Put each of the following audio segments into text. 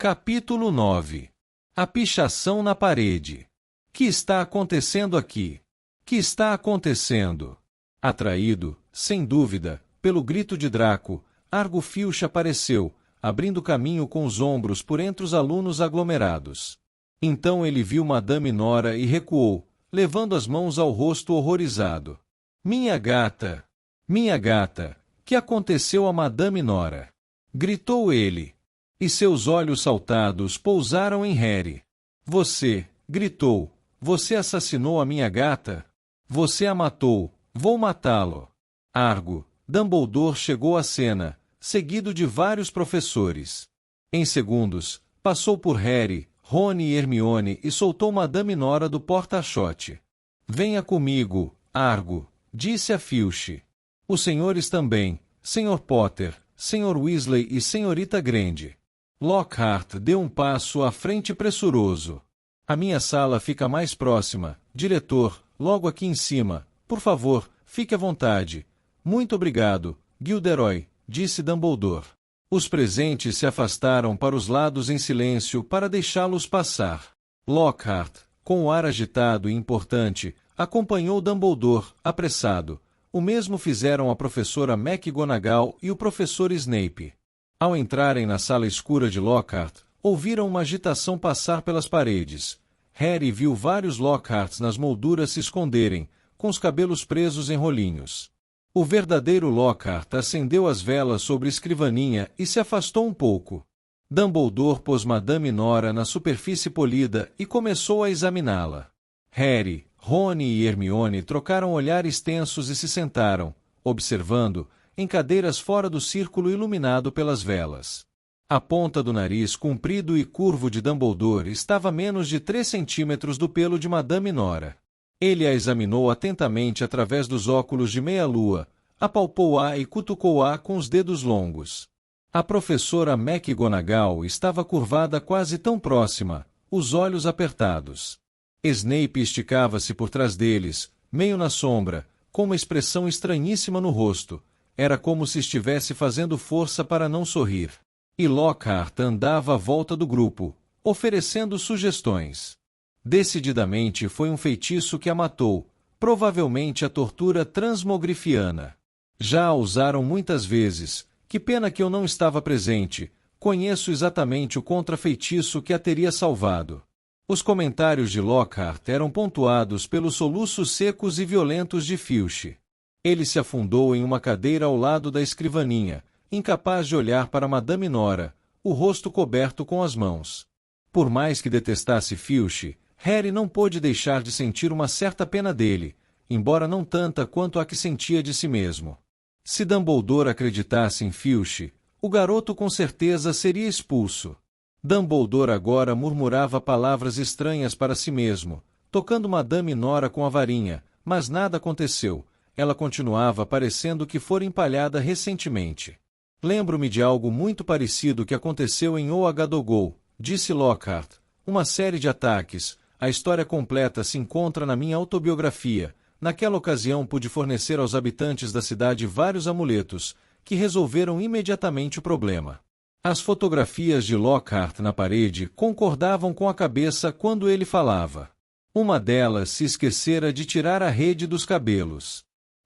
Capítulo 9. A pichação na parede. Que está acontecendo aqui? Que está acontecendo? Atraído, sem dúvida, pelo grito de Draco, Argo Filch apareceu, abrindo caminho com os ombros por entre os alunos aglomerados. Então ele viu Madame Nora e recuou, levando as mãos ao rosto horrorizado. Minha gata! Minha gata! Que aconteceu a Madame Nora? Gritou ele. E seus olhos saltados pousaram em Harry. Você, gritou, você assassinou a minha gata? Você a matou, vou matá-lo. Argo, Dumbledore chegou à cena, seguido de vários professores. Em segundos, passou por Harry, Rony e Hermione e soltou Madame Nora do porta-achote. Venha comigo, Argo, disse a Filch. Os senhores também, Sr. Potter, Sr. Weasley e Senhorita Grande. Lockhart deu um passo à frente pressuroso. A minha sala fica mais próxima, diretor, logo aqui em cima. Por favor, fique à vontade. Muito obrigado, Gilderoy, disse Dumbledore. Os presentes se afastaram para os lados em silêncio para deixá-los passar. Lockhart, com o ar agitado e importante, acompanhou Dumbledore, apressado. O mesmo fizeram a professora McGonagall e o professor Snape. Ao entrarem na sala escura de Lockhart, ouviram uma agitação passar pelas paredes. Harry viu vários Lockharts nas molduras se esconderem, com os cabelos presos em rolinhos. O verdadeiro Lockhart acendeu as velas sobre a escrivaninha e se afastou um pouco. Dumbledore pôs Madame Nora na superfície polida e começou a examiná-la. Harry, Rony e Hermione trocaram olhares tensos e se sentaram, observando, em cadeiras fora do círculo iluminado pelas velas. A ponta do nariz comprido e curvo de Dumbledore estava a menos de 3 centímetros do pelo de Madame Nora. Ele a examinou atentamente através dos óculos de meia-lua, apalpou-a e cutucou-a com os dedos longos. A professora McGonagall estava curvada quase tão próxima, os olhos apertados. Snape esticava-se por trás deles, meio na sombra, com uma expressão estranhíssima no rosto. Era como se estivesse fazendo força para não sorrir. E Lockhart andava à volta do grupo, oferecendo sugestões. Decididamente foi um feitiço que a matou, provavelmente a tortura transmogrifiana. Já a usaram muitas vezes, que pena que eu não estava presente, conheço exatamente o contrafeitiço que a teria salvado. Os comentários de Lockhart eram pontuados pelos soluços secos e violentos de Filch. Ele se afundou em uma cadeira ao lado da escrivaninha, incapaz de olhar para Madame Nora, o rosto coberto com as mãos. Por mais que detestasse Filch, Harry não pôde deixar de sentir uma certa pena dele, embora não tanta quanto a que sentia de si mesmo. Se Dumbledore acreditasse em Filch, o garoto com certeza seria expulso. Dumbledore agora murmurava palavras estranhas para si mesmo, tocando Madame Nora com a varinha, mas nada aconteceu. Ela continuava parecendo que fora empalhada recentemente. Lembro-me de algo muito parecido que aconteceu em Oagadogol, disse Lockhart. Uma série de ataques. A história completa se encontra na minha autobiografia. Naquela ocasião pude fornecer aos habitantes da cidade vários amuletos, que resolveram imediatamente o problema. As fotografias de Lockhart na parede concordavam com a cabeça quando ele falava. Uma delas se esquecera de tirar a rede dos cabelos.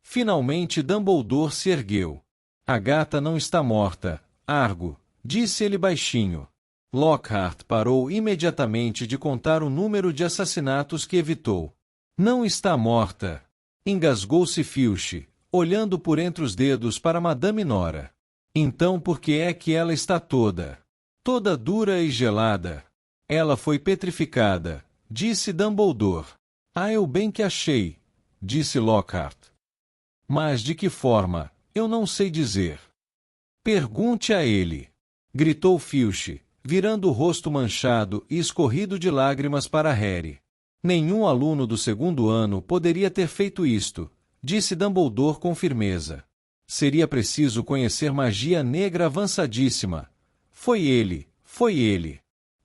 Finalmente Dumbledore se ergueu. A gata não está morta, Argo, disse ele baixinho. Lockhart parou imediatamente de contar o número de assassinatos que evitou. Não está morta. Engasgou-se Filch, olhando por entre os dedos para Madame Nora. Então por que é que ela está toda dura e gelada? Ela foi petrificada, disse Dumbledore. Ah, eu bem que achei, disse Lockhart. Mas de que forma, eu não sei dizer. Pergunte a ele, gritou Filch, virando o rosto manchado e escorrido de lágrimas para Harry. Nenhum aluno do segundo ano poderia ter feito isto, disse Dumbledore com firmeza. Seria preciso conhecer magia negra avançadíssima. Foi ele.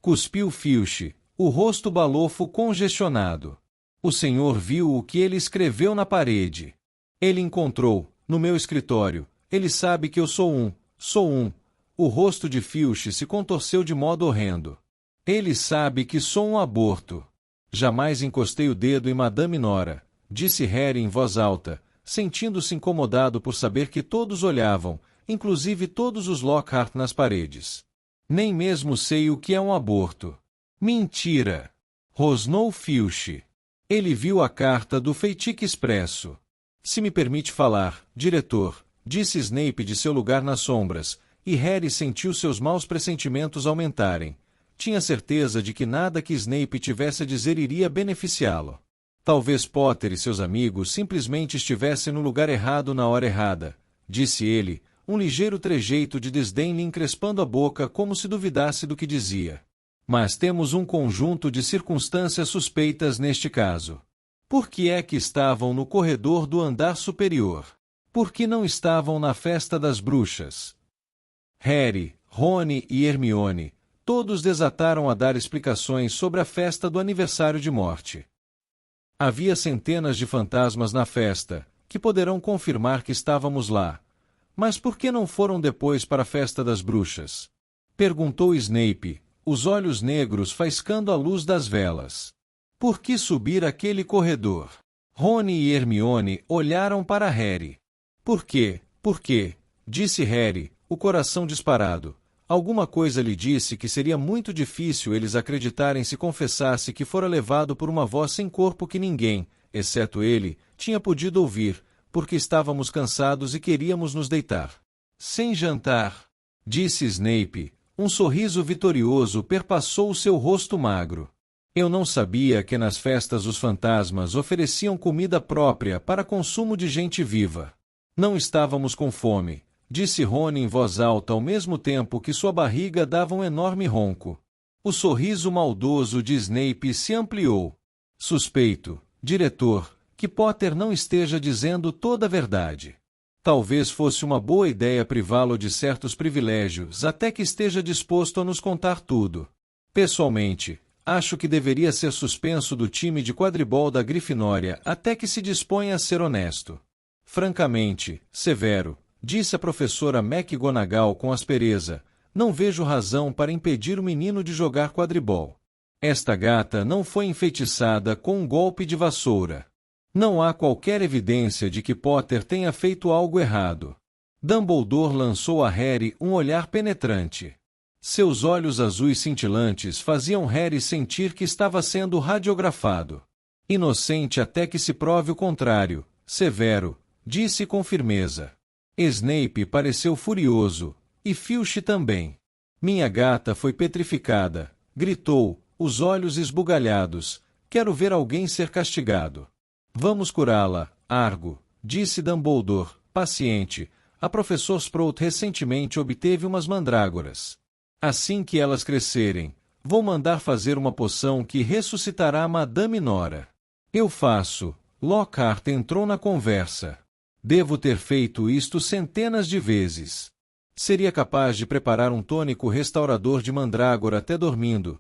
Cuspiu Filch, o rosto balofo congestionado. O senhor viu o que ele escreveu na parede. Ele encontrou, no meu escritório. Ele sabe que eu sou um. O rosto de Filch se contorceu de modo horrendo. Ele sabe que sou um aborto. Jamais encostei o dedo em Madame Nora, disse Harry em voz alta, sentindo-se incomodado por saber que todos olhavam, inclusive todos os Lockhart nas paredes. Nem mesmo sei o que é um aborto. Mentira! Rosnou Filch. Ele viu a carta do Feitique Expresso. Se me permite falar, diretor, disse Snape de seu lugar nas sombras, e Harry sentiu seus maus pressentimentos aumentarem. Tinha certeza de que nada que Snape tivesse a dizer iria beneficiá-lo. Talvez Potter e seus amigos simplesmente estivessem no lugar errado na hora errada, disse ele, um ligeiro trejeito de desdém lhe encrespando a boca como se duvidasse do que dizia. Mas temos um conjunto de circunstâncias suspeitas neste caso. Por que é que estavam no corredor do andar superior? Por que não estavam na festa das bruxas? Harry, Rony e Hermione, todos desataram a dar explicações sobre a festa do aniversário de morte. Havia centenas de fantasmas na festa, que poderão confirmar que estávamos lá. Mas por que não foram depois para a festa das bruxas? Perguntou Snape, os olhos negros faiscando a luz das velas. Por que subir aquele corredor? Rony e Hermione olharam para Harry. Por quê? Por quê? Disse Harry, o coração disparado. Alguma coisa lhe disse que seria muito difícil eles acreditarem se confessasse que fora levado por uma voz sem corpo que ninguém, exceto ele, tinha podido ouvir, porque estávamos cansados e queríamos nos deitar. Sem jantar, disse Snape, um sorriso vitorioso perpassou o seu rosto magro. Eu não sabia que nas festas os fantasmas ofereciam comida própria para consumo de gente viva. Não estávamos com fome, disse Rony em voz alta ao mesmo tempo que sua barriga dava um enorme ronco. O sorriso maldoso de Snape se ampliou. Suspeito, diretor, que Potter não esteja dizendo toda a verdade. Talvez fosse uma boa ideia privá-lo de certos privilégios até que esteja disposto a nos contar tudo. Pessoalmente, acho que deveria ser suspenso do time de quadribol da Grifinória até que se disponha a ser honesto. Francamente, Severo, disse a professora McGonagall com aspereza, não vejo razão para impedir o menino de jogar quadribol. Esta gata não foi enfeitiçada com um golpe de vassoura. Não há qualquer evidência de que Potter tenha feito algo errado. Dumbledore lançou a Harry um olhar penetrante. Seus olhos azuis cintilantes faziam Harry sentir que estava sendo radiografado. Inocente até que se prove o contrário, Severo, disse com firmeza. Snape pareceu furioso, e Filch também. Minha gata foi petrificada, gritou, os olhos esbugalhados. Quero ver alguém ser castigado. Vamos curá-la, Argo, disse Dumbledore, paciente. A professor Sprout recentemente obteve umas mandrágoras. Assim que elas crescerem, vou mandar fazer uma poção que ressuscitará Madame Nora. Eu faço. Lockhart entrou na conversa. Devo ter feito isto centenas de vezes. Seria capaz de preparar um tônico restaurador de mandrágora até dormindo.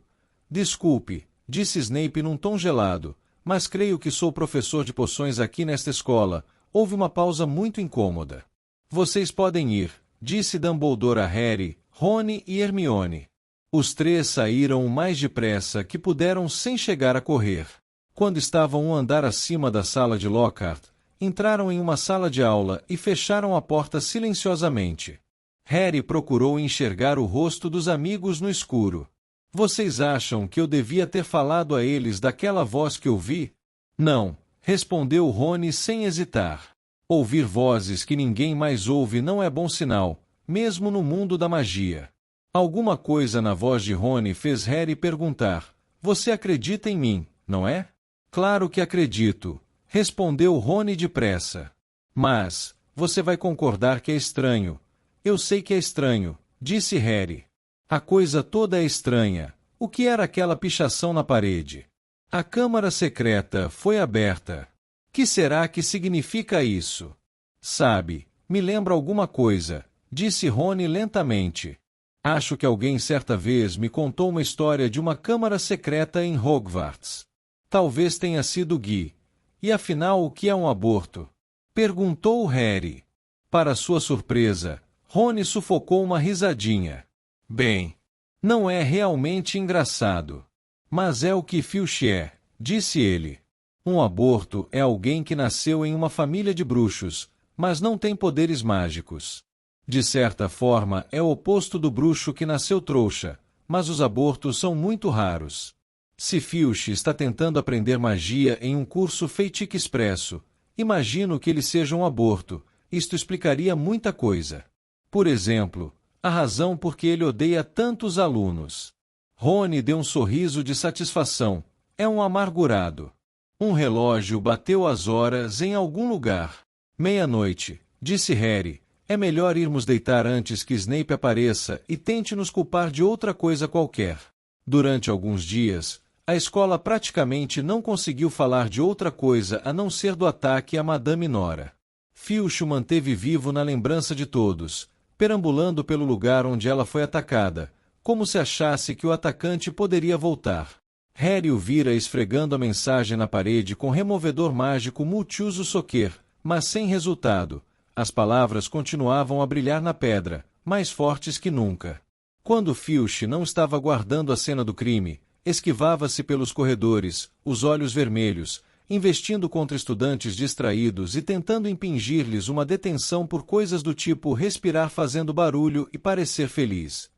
Desculpe, disse Snape num tom gelado, mas creio que sou professor de poções aqui nesta escola. Houve uma pausa muito incômoda. Vocês podem ir, disse Dumbledore a Harry, Rony e Hermione. Os três saíram o mais depressa que puderam sem chegar a correr. Quando estavam um andar acima da sala de Lockhart, entraram em uma sala de aula e fecharam a porta silenciosamente. Harry procurou enxergar o rosto dos amigos no escuro. Vocês acham que eu devia ter falado a eles daquela voz que ouvi? Não, respondeu Rony sem hesitar. Ouvir vozes que ninguém mais ouve não é bom sinal, mesmo no mundo da magia. Alguma coisa na voz de Rony fez Harry perguntar, você acredita em mim, não é? Claro que acredito, respondeu Rony depressa. Mas, você vai concordar que é estranho. Eu sei que é estranho, disse Harry. A coisa toda é estranha. O que era aquela pichação na parede? A câmara secreta foi aberta. Que será que significa isso? Sabe, me lembra alguma coisa, disse Rony lentamente. Acho que alguém certa vez me contou uma história de uma câmara secreta em Hogwarts. Talvez tenha sido Guy. E afinal, o que é um aborto? Perguntou Harry. Para sua surpresa, Rony sufocou uma risadinha. Bem, não é realmente engraçado. Mas é o que Filch é, disse ele. Um aborto é alguém que nasceu em uma família de bruxos, mas não tem poderes mágicos. De certa forma, é o oposto do bruxo que nasceu trouxa, mas os abortos são muito raros. Se Filch está tentando aprender magia em um curso Feitic Expresso, imagino que ele seja um aborto. Isto explicaria muita coisa. Por exemplo, a razão por que ele odeia tantos alunos. Rony deu um sorriso de satisfação. É um amargurado. Um relógio bateu as horas em algum lugar. Meia-noite, disse Harry. É melhor irmos deitar antes que Snape apareça e tente nos culpar de outra coisa qualquer. Durante alguns dias, a escola praticamente não conseguiu falar de outra coisa a não ser do ataque a Madame Nora. Filch o manteve vivo na lembrança de todos, perambulando pelo lugar onde ela foi atacada, como se achasse que o atacante poderia voltar. Harry o vira esfregando a mensagem na parede com removedor mágico multiuso Soquer, mas sem resultado. As palavras continuavam a brilhar na pedra, mais fortes que nunca. Quando Filch não estava guardando a cena do crime, esquivava-se pelos corredores, os olhos vermelhos, investindo contra estudantes distraídos e tentando impingir-lhes uma detenção por coisas do tipo respirar fazendo barulho e parecer feliz.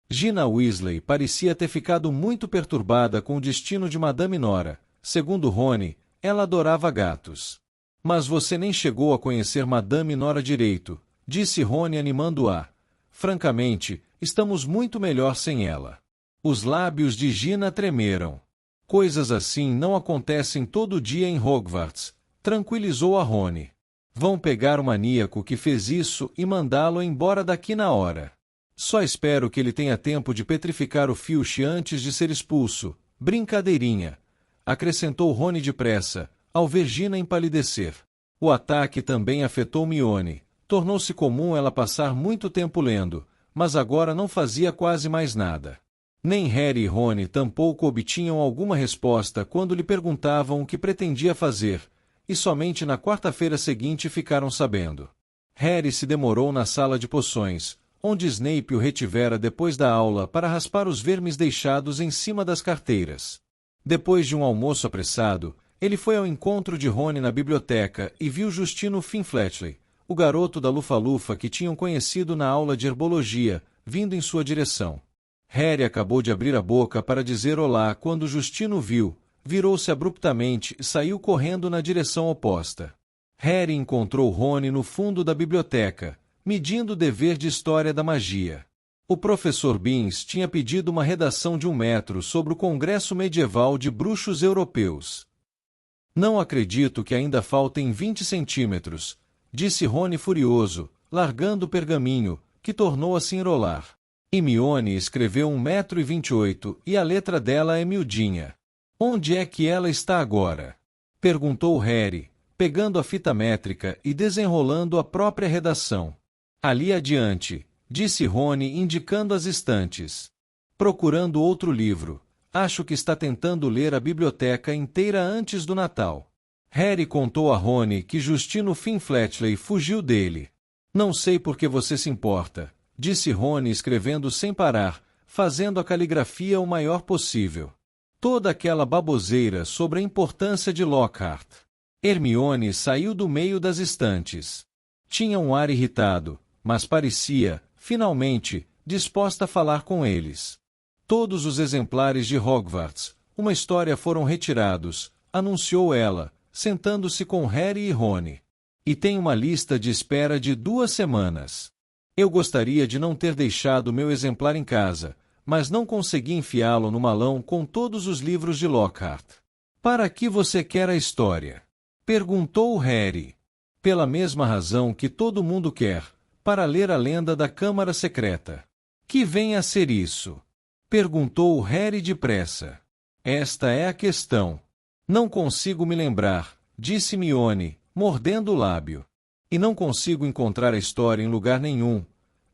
Gina Weasley parecia ter ficado muito perturbada com o destino de Madame Nora. Segundo Rony, ela adorava gatos. Mas você nem chegou a conhecer Madame Nora direito, disse Rony animando-a. Francamente, estamos muito melhor sem ela. Os lábios de Gina tremeram. Coisas assim não acontecem todo dia em Hogwarts, tranquilizou a Rony. Vão pegar o maníaco que fez isso e mandá-lo embora daqui na hora. Só espero que ele tenha tempo de petrificar o Filch antes de ser expulso. Brincadeirinha, acrescentou Rony depressa, ao ver Gina empalidecer. O ataque também afetou Mione. Tornou-se comum ela passar muito tempo lendo, mas agora não fazia quase mais nada. Nem Harry e Rony tampouco obtinham alguma resposta quando lhe perguntavam o que pretendia fazer, e somente na quarta-feira seguinte ficaram sabendo. Harry se demorou na sala de poções, onde Snape o retivera depois da aula para raspar os vermes deixados em cima das carteiras. Depois de um almoço apressado, ele foi ao encontro de Rony na biblioteca e viu Justino Finfletchley, o garoto da Lufa-Lufa que tinham conhecido na aula de herbologia, vindo em sua direção. Harry acabou de abrir a boca para dizer olá quando Justino viu, virou-se abruptamente e saiu correndo na direção oposta. Harry encontrou Rony no fundo da biblioteca, medindo o dever de História da Magia. O professor Binns tinha pedido uma redação de 1 metro sobre o Congresso Medieval de Bruxos Europeus. Não acredito que ainda faltem 20 centímetros, disse Rony furioso, largando o pergaminho, que tornou a se enrolar. Hermione escreveu 1,28 m e a letra dela é miudinha. Onde é que ela está agora? Perguntou Harry, pegando a fita métrica e desenrolando a própria redação. Ali adiante, disse Rony indicando as estantes. Procurando outro livro. Acho que está tentando ler a biblioteca inteira antes do Natal. Harry contou a Rony que Justino Finfletchley fugiu dele. Não sei por que você se importa, disse Rony escrevendo sem parar, fazendo a caligrafia o maior possível. Toda aquela baboseira sobre a importância de Lockhart. Hermione saiu do meio das estantes. Tinha um ar irritado, mas parecia, finalmente, disposta a falar com eles. Todos os exemplares de Hogwarts, uma história foram retirados, anunciou ela, sentando-se com Harry e Rony. E tem uma lista de espera de 2 semanas. Eu gostaria de não ter deixado meu exemplar em casa, mas não consegui enfiá-lo no malão com todos os livros de Lockhart. Para que você quer a história? Perguntou Harry. Pela mesma razão que todo mundo quer, para ler a lenda da Câmara Secreta. Que vem a ser isso? Perguntou Harry depressa. Esta é a questão. Não consigo me lembrar, disse Mione, mordendo o lábio. E não consigo encontrar a história em lugar nenhum.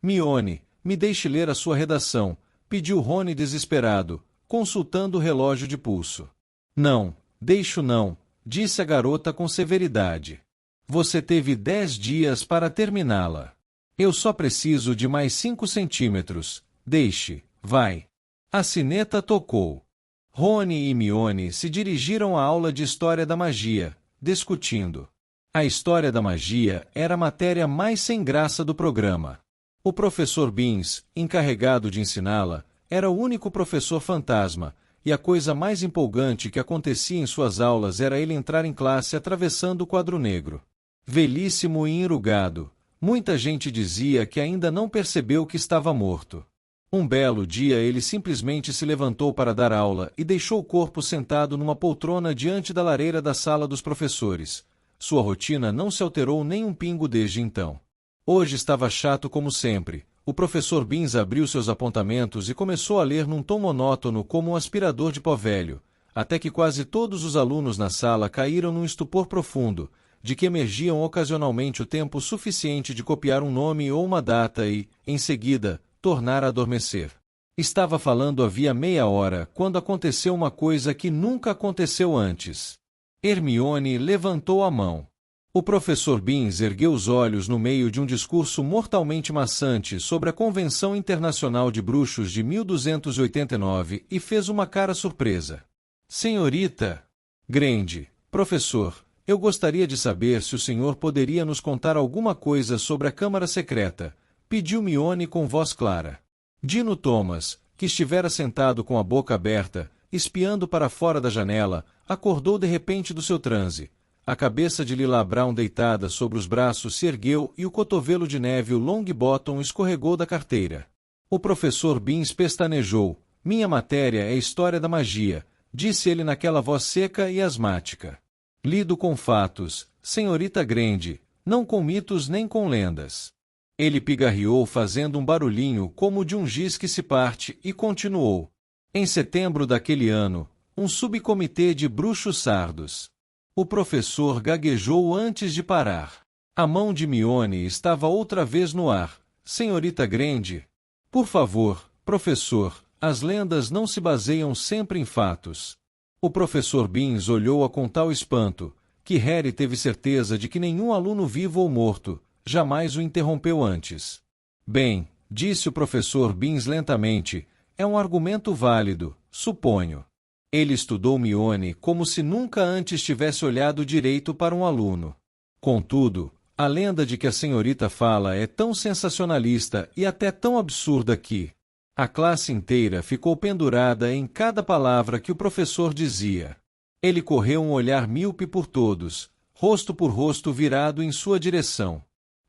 Mione, me deixe ler a sua redação, pediu Rony desesperado, consultando o relógio de pulso. Não, deixo não, disse a garota com severidade. Você teve 10 dias para terminá-la. Eu só preciso de mais 5 centímetros. Deixe, vai. A sineta tocou. Rony e Hermione se dirigiram à aula de História da Magia, discutindo. A História da Magia era a matéria mais sem graça do programa. O professor Binns, encarregado de ensiná-la, era o único professor fantasma, e a coisa mais empolgante que acontecia em suas aulas era ele entrar em classe atravessando o quadro negro. Velhíssimo e enrugado, muita gente dizia que ainda não percebeu que estava morto. Um belo dia ele simplesmente se levantou para dar aula e deixou o corpo sentado numa poltrona diante da lareira da sala dos professores. Sua rotina não se alterou nem um pingo desde então. Hoje estava chato como sempre. O professor Binns abriu seus apontamentos e começou a ler num tom monótono como um aspirador de pó velho, até que quase todos os alunos na sala caíram num estupor profundo, de que emergiam ocasionalmente o tempo suficiente de copiar um nome ou uma data e, em seguida, tornar a adormecer. Estava falando havia meia hora, quando aconteceu uma coisa que nunca aconteceu antes. Hermione levantou a mão. O professor Binns ergueu os olhos no meio de um discurso mortalmente maçante sobre a Convenção Internacional de Bruxos de 1289 e fez uma cara surpresa. Senhorita Granger, professor, eu gostaria de saber se o senhor poderia nos contar alguma coisa sobre a Câmara Secreta, pediu Hermione com voz clara. Dino Thomas, que estivera sentado com a boca aberta, espiando para fora da janela, acordou de repente do seu transe. A cabeça de Lila Brown deitada sobre os braços se ergueu e o cotovelo de Neville Longbottom escorregou da carteira. O professor Binns pestanejou. Minha matéria é História da Magia, disse ele naquela voz seca e asmática. Lido com fatos, senhorita Granger, não com mitos nem com lendas. Ele pigarreou fazendo um barulhinho como de um giz que se parte e continuou. Em setembro daquele ano, um subcomitê de bruxos sardos. O professor gaguejou antes de parar. A mão de Hermione estava outra vez no ar. Senhorita Granger. Por favor, professor, as lendas não se baseiam sempre em fatos. O professor Binns olhou-a com tal espanto, que Harry teve certeza de que nenhum aluno vivo ou morto jamais o interrompeu antes. Bem, disse o professor Binns lentamente, é um argumento válido, suponho. Ele estudou Hermione como se nunca antes tivesse olhado direito para um aluno. Contudo, a lenda de que a senhorita fala é tão sensacionalista e até tão absurda que a classe inteira ficou pendurada em cada palavra que o professor dizia. Ele correu um olhar míope por todos, rosto por rosto virado em sua direção.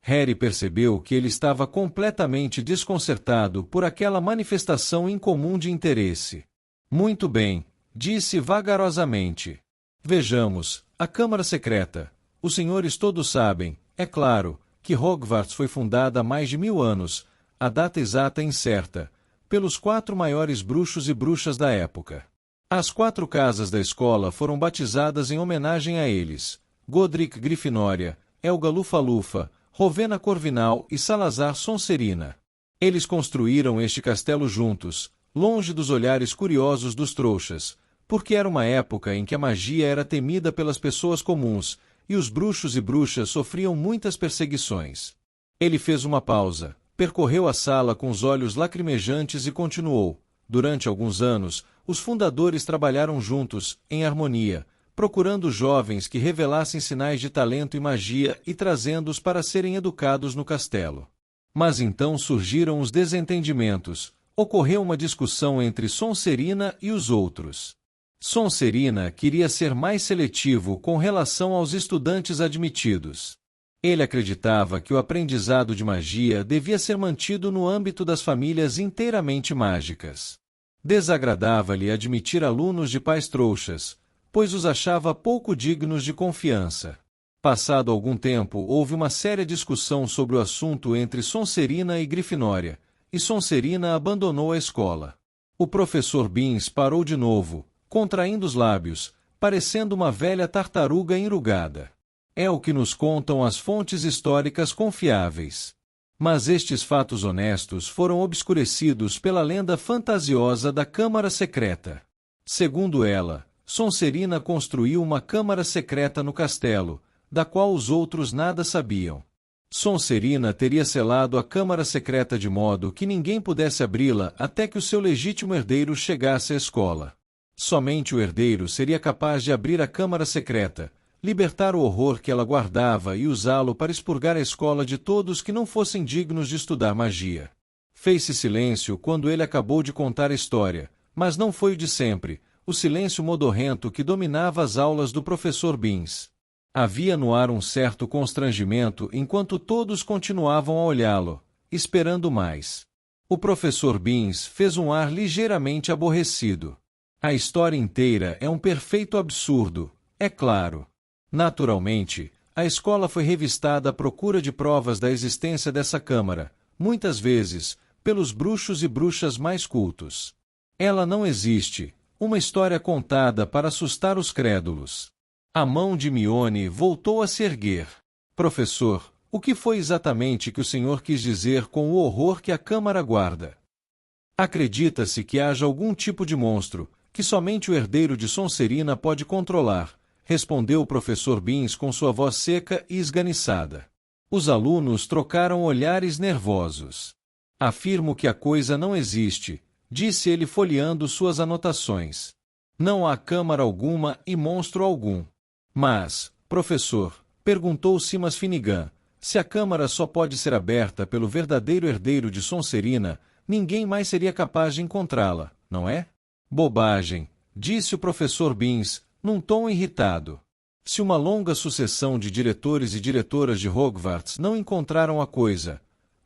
Harry percebeu que ele estava completamente desconcertado por aquela manifestação incomum de interesse. Muito bem, disse vagarosamente. Vejamos, a Câmara Secreta. Os senhores todos sabem, é claro, que Hogwarts foi fundada há mais de 1000 anos, a data exata incerta, pelos 4 maiores bruxos e bruxas da época. As 4 casas da escola foram batizadas em homenagem a eles: Godric Grifinória, Helga Lufa-Lufa, Rowena Corvinal e Salazar Sonserina. Eles construíram este castelo juntos, longe dos olhares curiosos dos trouxas, porque era uma época em que a magia era temida pelas pessoas comuns, e os bruxos e bruxas sofriam muitas perseguições. Ele fez uma pausa, percorreu a sala com os olhos lacrimejantes e continuou. Durante alguns anos, os fundadores trabalharam juntos, em harmonia, procurando jovens que revelassem sinais de talento e magia e trazendo-os para serem educados no castelo. Mas então surgiram os desentendimentos. Ocorreu uma discussão entre Sonserina e os outros. Sonserina queria ser mais seletivo com relação aos estudantes admitidos. Ele acreditava que o aprendizado de magia devia ser mantido no âmbito das famílias inteiramente mágicas. Desagradava-lhe admitir alunos de pais trouxas, pois os achava pouco dignos de confiança. Passado algum tempo, houve uma séria discussão sobre o assunto entre Sonserina e Grifinória, e Sonserina abandonou a escola. O professor Binns parou de novo, contraindo os lábios, parecendo uma velha tartaruga enrugada. É o que nos contam as fontes históricas confiáveis. Mas estes fatos honestos foram obscurecidos pela lenda fantasiosa da Câmara Secreta. Segundo ela, Sonserina construiu uma câmara secreta no castelo, da qual os outros nada sabiam. Sonserina teria selado a câmara secreta de modo que ninguém pudesse abri-la até que o seu legítimo herdeiro chegasse à escola. Somente o herdeiro seria capaz de abrir a câmara secreta, libertar o horror que ela guardava e usá-lo para expurgar a escola de todos que não fossem dignos de estudar magia. Fez-se silêncio quando ele acabou de contar a história, mas não foi o de sempre, o silêncio modorrento que dominava as aulas do professor Binns. Havia no ar um certo constrangimento enquanto todos continuavam a olhá-lo, esperando mais. O professor Binns fez um ar ligeiramente aborrecido. A história inteira é um perfeito absurdo, é claro. Naturalmente, a escola foi revistada à procura de provas da existência dessa câmara, muitas vezes, pelos bruxos e bruxas mais cultos. Ela não existe, uma história contada para assustar os crédulos. A mão de Mione voltou a se erguer. Professor, o que foi exatamente que o senhor quis dizer com o horror que a câmara guarda? Acredita-se que haja algum tipo de monstro, que somente o herdeiro de Sonserina pode controlar, respondeu o professor Binns com sua voz seca e esganiçada. Os alunos trocaram olhares nervosos. Afirmo que a coisa não existe, disse ele folheando suas anotações. Não há câmara alguma e monstro algum. Mas, professor, perguntou Simas Finnegan, se a câmara só pode ser aberta pelo verdadeiro herdeiro de Sonserina, ninguém mais seria capaz de encontrá-la, não é? Bobagem, disse o professor Binns, num tom irritado. Se uma longa sucessão de diretores e diretoras de Hogwarts não encontraram a coisa.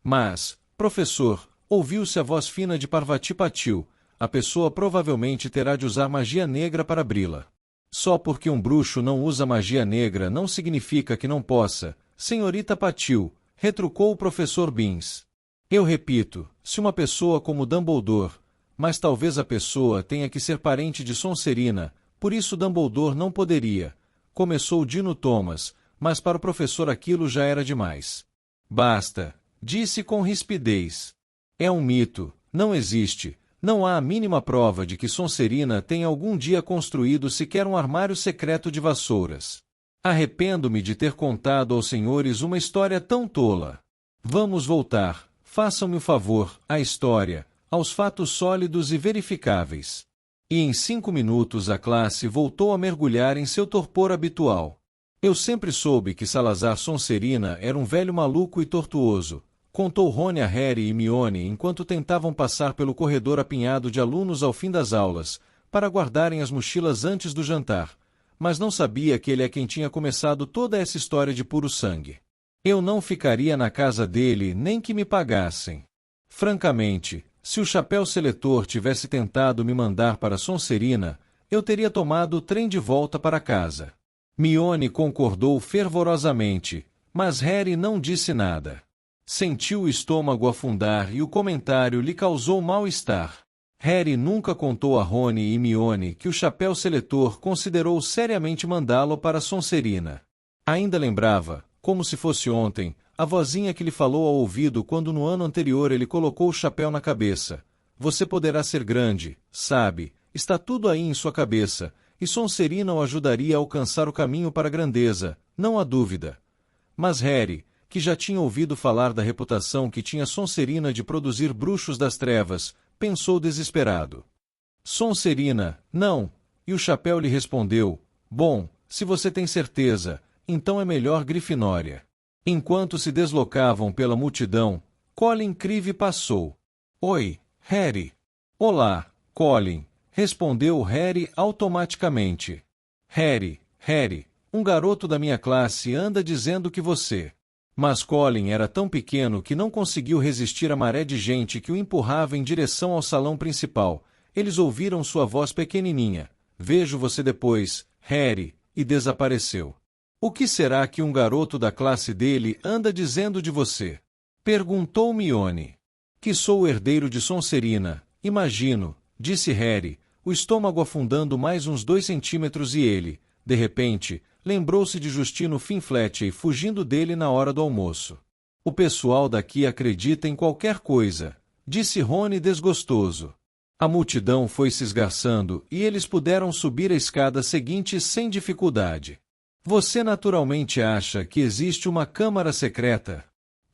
Mas, professor, ouviu-se a voz fina de Parvati Patil, a pessoa provavelmente terá de usar magia negra para abri-la. Só porque um bruxo não usa magia negra não significa que não possa, senhorita Patil, retrucou o professor Binns. Eu repito, se uma pessoa como Dumbledore, mas talvez a pessoa tenha que ser parente de Sonserina, por isso Dumbledore não poderia, começou Dino Thomas, mas para o professor aquilo já era demais. Basta, disse com rispidez. É um mito, não existe. Não há a mínima prova de que Sonserina tenha algum dia construído sequer um armário secreto de vassouras. Arrependo-me de ter contado aos senhores uma história tão tola. Vamos voltar, façam-me o favor, à história, aos fatos sólidos e verificáveis. E em 5 minutos a classe voltou a mergulhar em seu torpor habitual. Eu sempre soube que Salazar Sonserina era um velho maluco e tortuoso, contou Rony a Harry e Mione enquanto tentavam passar pelo corredor apinhado de alunos ao fim das aulas, para guardarem as mochilas antes do jantar, mas não sabia que ele é quem tinha começado toda essa história de puro sangue. Eu não ficaria na casa dele nem que me pagassem. Francamente, se o chapéu seletor tivesse tentado me mandar para Sonserina, eu teria tomado o trem de volta para casa. Mione concordou fervorosamente, mas Harry não disse nada. Sentiu o estômago afundar e o comentário lhe causou mal-estar. Harry nunca contou a Rony e Mione que o chapéu seletor considerou seriamente mandá-lo para Sonserina. Ainda lembrava, como se fosse ontem, a vozinha que lhe falou ao ouvido quando no ano anterior ele colocou o chapéu na cabeça. Você poderá ser grande, sabe, está tudo aí em sua cabeça, e Sonserina o ajudaria a alcançar o caminho para a grandeza, não há dúvida. Mas Harry, que já tinha ouvido falar da reputação que tinha Sonserina de produzir bruxos das trevas, pensou desesperado. Sonserina, não, e o chapéu lhe respondeu, bom, se você tem certeza, então é melhor Grifinória. Enquanto se deslocavam pela multidão, Colin Creevy passou. Oi, Harry. Olá, Colin, respondeu Harry automaticamente. Harry, um garoto da minha classe anda dizendo que você... Mas Colin era tão pequeno que não conseguiu resistir à maré de gente que o empurrava em direção ao salão principal. Eles ouviram sua voz pequenininha. Vejo você depois, Harry, e desapareceu. O que será que um garoto da classe dele anda dizendo de você? Perguntou Mione. Que sou o herdeiro de Sonserina, imagino, disse Harry, o estômago afundando mais uns 2 centímetros e ele, de repente, lembrou-se de Justino Finfletchley fugindo dele na hora do almoço. O pessoal daqui acredita em qualquer coisa, disse Rony desgostoso. A multidão foi se esgarçando e eles puderam subir a escada seguinte sem dificuldade. Você naturalmente acha que existe uma câmara secreta?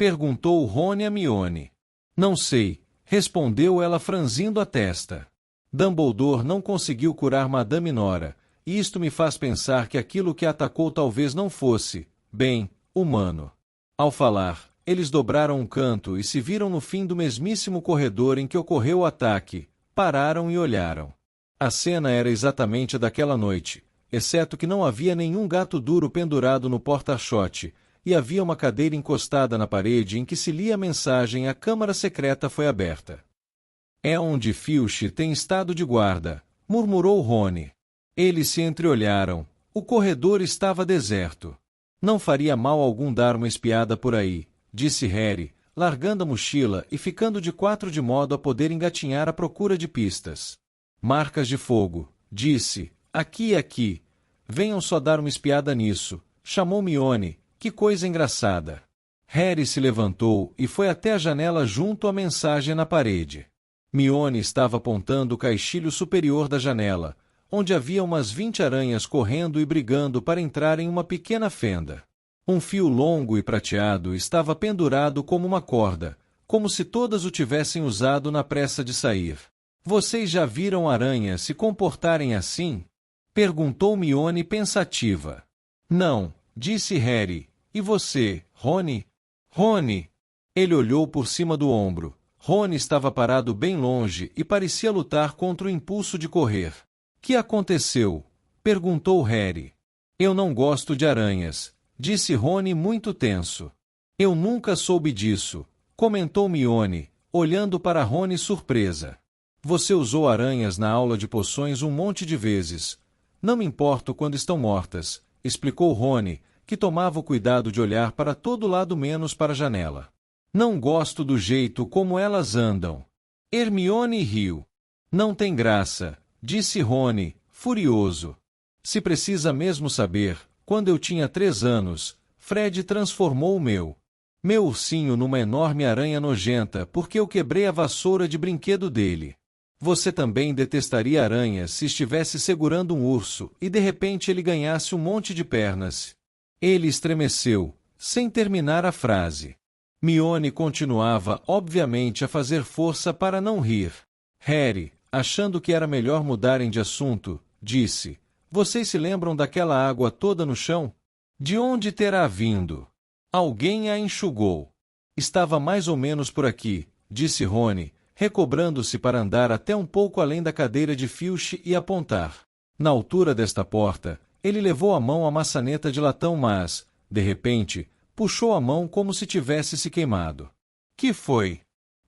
Perguntou Rony a Hermione. Não sei, respondeu ela franzindo a testa. Dumbledore não conseguiu curar Madame Nora, e isto me faz pensar que aquilo que atacou talvez não fosse, bem, humano. Ao falar, eles dobraram um canto e se viram no fim do mesmíssimo corredor em que ocorreu o ataque, pararam e olharam. A cena era exatamente a daquela noite, exceto que não havia nenhum gato duro pendurado no porta-chote, e havia uma cadeira encostada na parede em que se lia a mensagem "A Câmara Secreta foi aberta". É onde Filch tem estado de guarda, murmurou Rony. Eles se entreolharam. O corredor estava deserto. Não faria mal algum dar uma espiada por aí, disse Harry, largando a mochila e ficando de quatro de modo a poder engatinhar à procura de pistas. Marcas de fogo, disse, aqui e aqui. Venham só dar uma espiada nisso, chamou Hermione, que coisa engraçada. Harry se levantou e foi até a janela junto à mensagem na parede. Hermione estava apontando o caixilho superior da janela, onde havia umas 20 aranhas correndo e brigando para entrar em uma pequena fenda. Um fio longo e prateado estava pendurado como uma corda, como se todas o tivessem usado na pressa de sair. Vocês já viram aranhas se comportarem assim? Perguntou Hermione pensativa. Não, disse Harry. E você, Rony? Rony! Ele olhou por cima do ombro. Rony estava parado bem longe e parecia lutar contra o impulso de correr. Que aconteceu? Perguntou Harry. Eu não gosto de aranhas, disse Rony muito tenso. Eu nunca soube disso, comentou Hermione, olhando para Rony surpresa. Você usou aranhas na aula de poções um monte de vezes. Não me importo quando estão mortas, explicou Rony, que tomava o cuidado de olhar para todo lado menos para a janela. Não gosto do jeito como elas andam. Hermione riu. Não tem graça, disse Rony, furioso. Se precisa mesmo saber, quando eu tinha 3 anos, Fred transformou o meu ursinho numa enorme aranha nojenta porque eu quebrei a vassoura de brinquedo dele. Você também detestaria aranhas se estivesse segurando um urso e de repente ele ganhasse um monte de pernas. Ele estremeceu, sem terminar a frase. Hermione continuava, obviamente, a fazer força para não rir. Harry, achando que era melhor mudarem de assunto, disse, vocês se lembram daquela água toda no chão? De onde terá vindo? Alguém a enxugou. Estava mais ou menos por aqui, disse Rony, recobrando-se para andar até um pouco além da cadeira de Filch e apontar. Na altura desta porta, ele levou a mão à maçaneta de latão mas, de repente, puxou a mão como se tivesse se queimado. Que foi?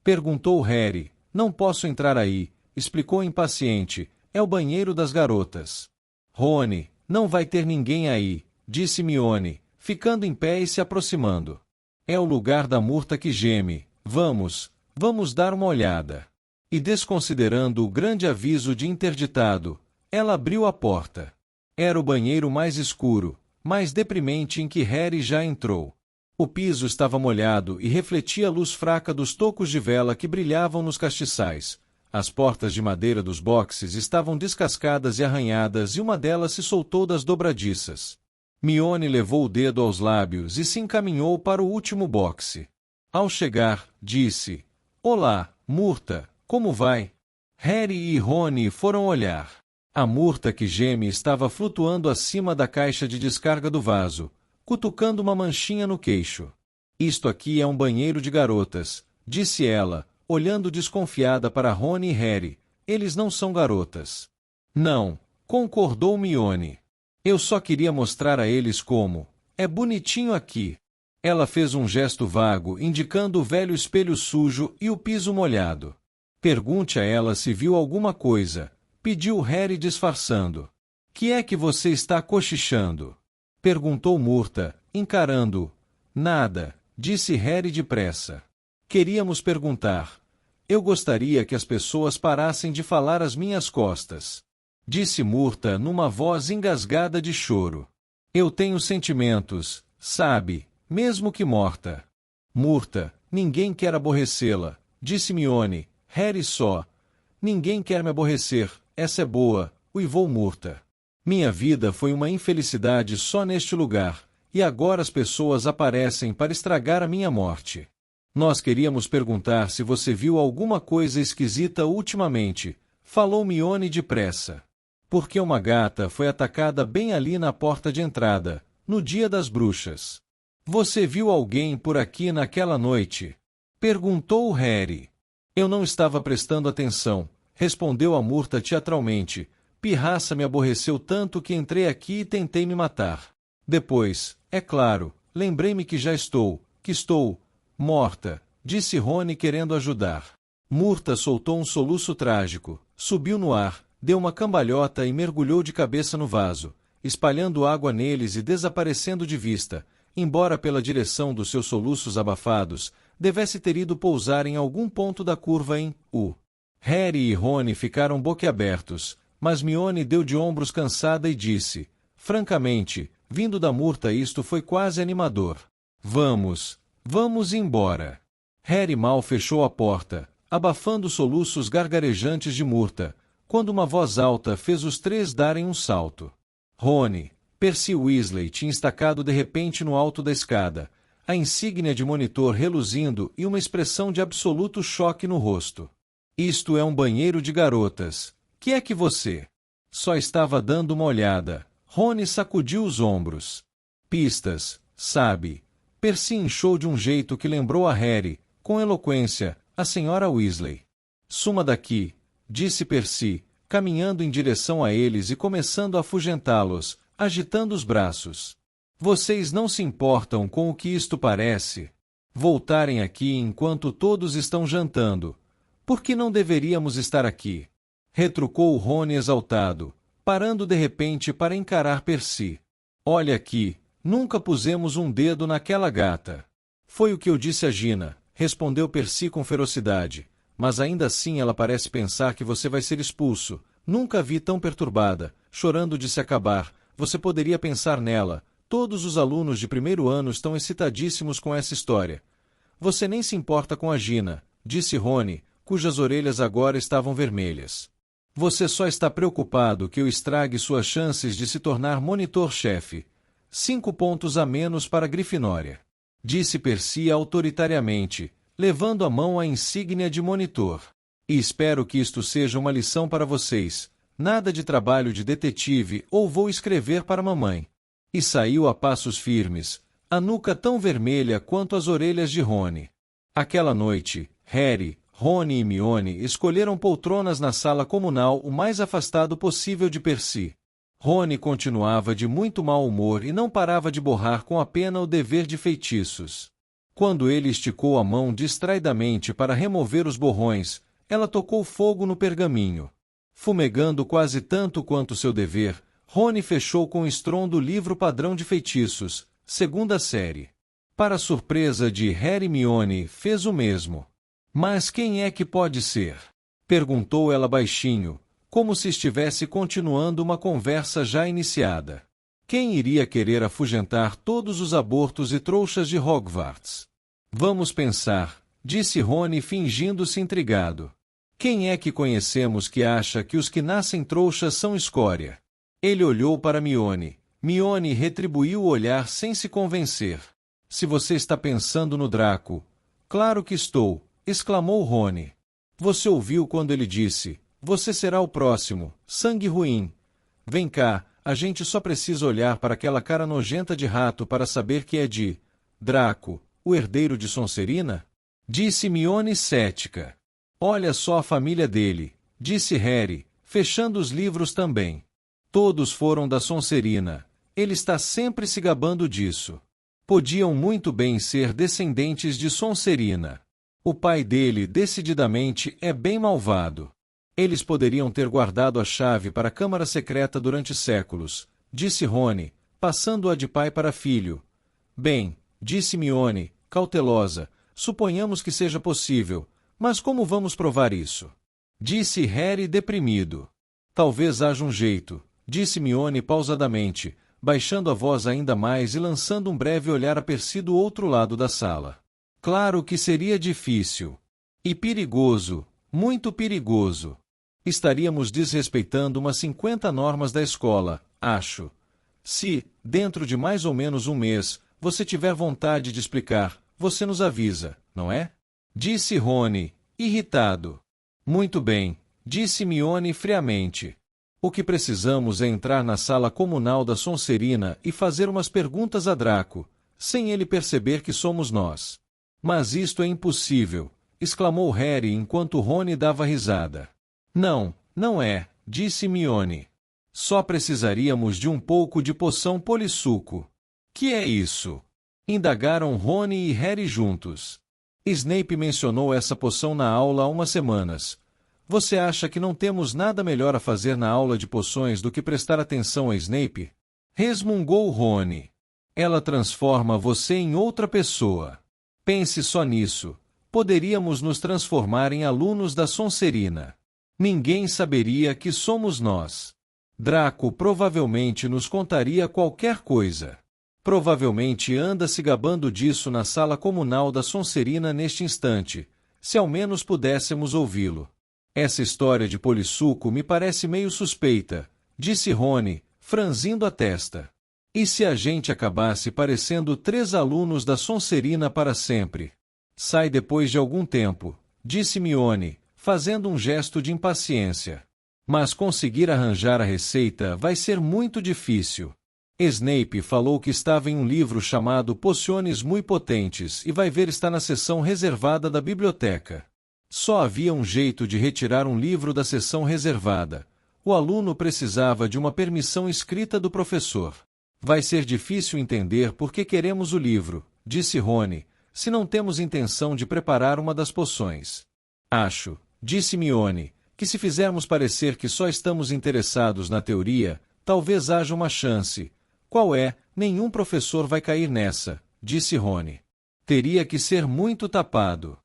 Perguntou Harry. Não posso entrar aí, explicou impaciente. É o banheiro das garotas. Rony, não vai ter ninguém aí, disse Hermione, ficando em pé e se aproximando. É o lugar da murta que geme. Vamos dar uma olhada. E desconsiderando o grande aviso de interditado, ela abriu a porta. Era o banheiro mais escuro, mais deprimente em que Harry já entrou. O piso estava molhado e refletia a luz fraca dos tocos de vela que brilhavam nos castiçais. As portas de madeira dos boxes estavam descascadas e arranhadas e uma delas se soltou das dobradiças. Hermione levou o dedo aos lábios e se encaminhou para o último boxe. Ao chegar, disse, Olá, Murta, como vai? Harry e Rony foram olhar. A murta que geme estava flutuando acima da caixa de descarga do vaso, cutucando uma manchinha no queixo. Isto aqui é um banheiro de garotas, disse ela, olhando desconfiada para Rony e Harry. Eles não são garotas. Não, concordou Hermione. Eu só queria mostrar a eles como. É bonitinho aqui. Ela fez um gesto vago, indicando o velho espelho sujo e o piso molhado. Pergunte a ela se viu alguma coisa, pediu Harry disfarçando. Que é que você está cochichando? Perguntou Murta, encarando-o. Nada, disse Harry depressa. Queríamos perguntar. Eu gostaria que as pessoas parassem de falar às minhas costas. Disse Murta numa voz engasgada de choro. Eu tenho sentimentos, sabe, mesmo que morta. Murta, ninguém quer aborrecê-la, disse Hermione. Harry só. Ninguém quer me aborrecer, essa é boa, uivou Murta. Minha vida foi uma infelicidade só neste lugar, e agora as pessoas aparecem para estragar a minha morte. Nós queríamos perguntar se você viu alguma coisa esquisita ultimamente, falou Mione depressa. Porque uma gata foi atacada bem ali na porta de entrada, no dia das bruxas. Você viu alguém por aqui naquela noite? Perguntou Harry. Eu não estava prestando atenção, respondeu a Murta teatralmente. Pirraça me aborreceu tanto que entrei aqui e tentei me matar. Depois, é claro, lembrei-me que estou morta, disse Rony querendo ajudar. Murta soltou um soluço trágico, subiu no ar, deu uma cambalhota e mergulhou de cabeça no vaso, espalhando água neles e desaparecendo de vista, embora pela direção dos seus soluços abafados, devesse ter ido pousar em algum ponto da curva em U. Harry e Rony ficaram boquiabertos, mas Mione deu de ombros cansada e disse, francamente, vindo da Murta isto foi quase animador. Vamos embora. Harry mal fechou a porta, abafando os soluços gargarejantes de Murta, quando uma voz alta fez os três darem um salto. Rony, Percy Weasley tinha estacado de repente no alto da escada, a insígnia de monitor reluzindo e uma expressão de absoluto choque no rosto. Isto é um banheiro de garotas. Que é que você? Só estava dando uma olhada. Rony sacudiu os ombros. Pistas, sabe? Percy inchou de um jeito que lembrou a Harry, com eloquência, a senhora Weasley. Suma daqui, disse Percy, caminhando em direção a eles e começando a afugentá-los, agitando os braços. Vocês não se importam com o que isto parece? Voltarem aqui enquanto todos estão jantando. Por que não deveríamos estar aqui? Retrucou Rony exaltado, parando de repente para encarar Percy. Olha aqui, nunca pusemos um dedo naquela gata. Foi o que eu disse a Gina, respondeu Percy com ferocidade, mas ainda assim ela parece pensar que você vai ser expulso. Nunca a vi tão perturbada, chorando de se acabar. Você poderia pensar nela. Todos os alunos de primeiro ano estão excitadíssimos com essa história. Você nem se importa com a Gina, disse Rony, cujas orelhas agora estavam vermelhas. Você só está preocupado que eu estrague suas chances de se tornar monitor-chefe. 5 pontos a menos para a Grifinória. Disse Percy autoritariamente, levando a mão à insígnia de monitor. E espero que isto seja uma lição para vocês. Nada de trabalho de detetive ou vou escrever para mamãe. E saiu a passos firmes, a nuca tão vermelha quanto as orelhas de Rony. Aquela noite, Harry, Rony e Mione escolheram poltronas na sala comunal o mais afastado possível de Percy. Rony continuava de muito mau humor e não parava de borrar com a pena o dever de feitiços. Quando ele esticou a mão distraidamente para remover os borrões, ela tocou fogo no pergaminho. Fumegando quase tanto quanto seu dever, Rony fechou com estrondo o livro padrão de feitiços, 2ª série. Para surpresa de Harry, Mione fez o mesmo. Mas quem é que pode ser? Perguntou ela baixinho, como se estivesse continuando uma conversa já iniciada. Quem iria querer afugentar todos os abortos e trouxas de Hogwarts? Vamos pensar, disse Rony fingindo-se intrigado. Quem é que conhecemos que acha que os que nascem trouxas são escória? Ele olhou para Mione. Mione retribuiu o olhar sem se convencer. Se você está pensando no Draco. Claro que estou, exclamou Rony. Você ouviu quando ele disse, você será o próximo, sangue ruim. Vem cá, a gente só precisa olhar para aquela cara nojenta de rato para saber que é de Draco, o herdeiro de Sonserina? Disse Mione cética. Olha só a família dele, disse Harry, fechando os livros também. Todos foram da Sonserina. Ele está sempre se gabando disso. Podiam muito bem ser descendentes de Sonserina. O pai dele, decididamente, é bem malvado. Eles poderiam ter guardado a chave para a câmara secreta durante séculos, disse Rony, passando-a de pai para filho. Bem, disse Mione, cautelosa, suponhamos que seja possível, mas como vamos provar isso? Disse Harry deprimido. Talvez haja um jeito, disse Mione pausadamente, baixando a voz ainda mais e lançando um breve olhar a Percy do outro lado da sala. Claro que seria difícil. E perigoso, muito perigoso. Estaríamos desrespeitando umas 50 normas da escola, acho. Se, dentro de mais ou menos um mês, você tiver vontade de explicar, você nos avisa, não é? Disse Rony, irritado. Muito bem, disse Hermione friamente. O que precisamos é entrar na sala comunal da Sonserina e fazer umas perguntas a Draco, sem ele perceber que somos nós. Mas isto é impossível, exclamou Harry enquanto Rony dava risada. Não, não é, disse Hermione. Só precisaríamos de um pouco de poção polissuco. Que é isso? Indagaram Rony e Harry juntos. Snape mencionou essa poção na aula há umas semanas. Você acha que não temos nada melhor a fazer na aula de poções do que prestar atenção a Snape? Resmungou Rony. Ela transforma você em outra pessoa. Pense só nisso. Poderíamos nos transformar em alunos da Sonserina. Ninguém saberia que somos nós. Draco provavelmente nos contaria qualquer coisa. Provavelmente anda se gabando disso na sala comunal da Sonserina neste instante, se ao menos pudéssemos ouvi-lo. Essa história de polissuco me parece meio suspeita, disse Rony, franzindo a testa. E se a gente acabasse parecendo 3 alunos da Sonserina para sempre? Sai depois de algum tempo, disse Hermione, fazendo um gesto de impaciência. Mas conseguir arranjar a receita vai ser muito difícil. Snape falou que estava em um livro chamado Poções Muito Potentes e vai ver está na seção reservada da biblioteca. Só havia um jeito de retirar um livro da seção reservada. O aluno precisava de uma permissão escrita do professor. Vai ser difícil entender por que queremos o livro, disse Rony, se não temos intenção de preparar uma das poções. Acho, disse Hermione, que se fizermos parecer que só estamos interessados na teoria, talvez haja uma chance. Qual é? Nenhum professor vai cair nessa, disse Rony. Teria que ser muito tapado.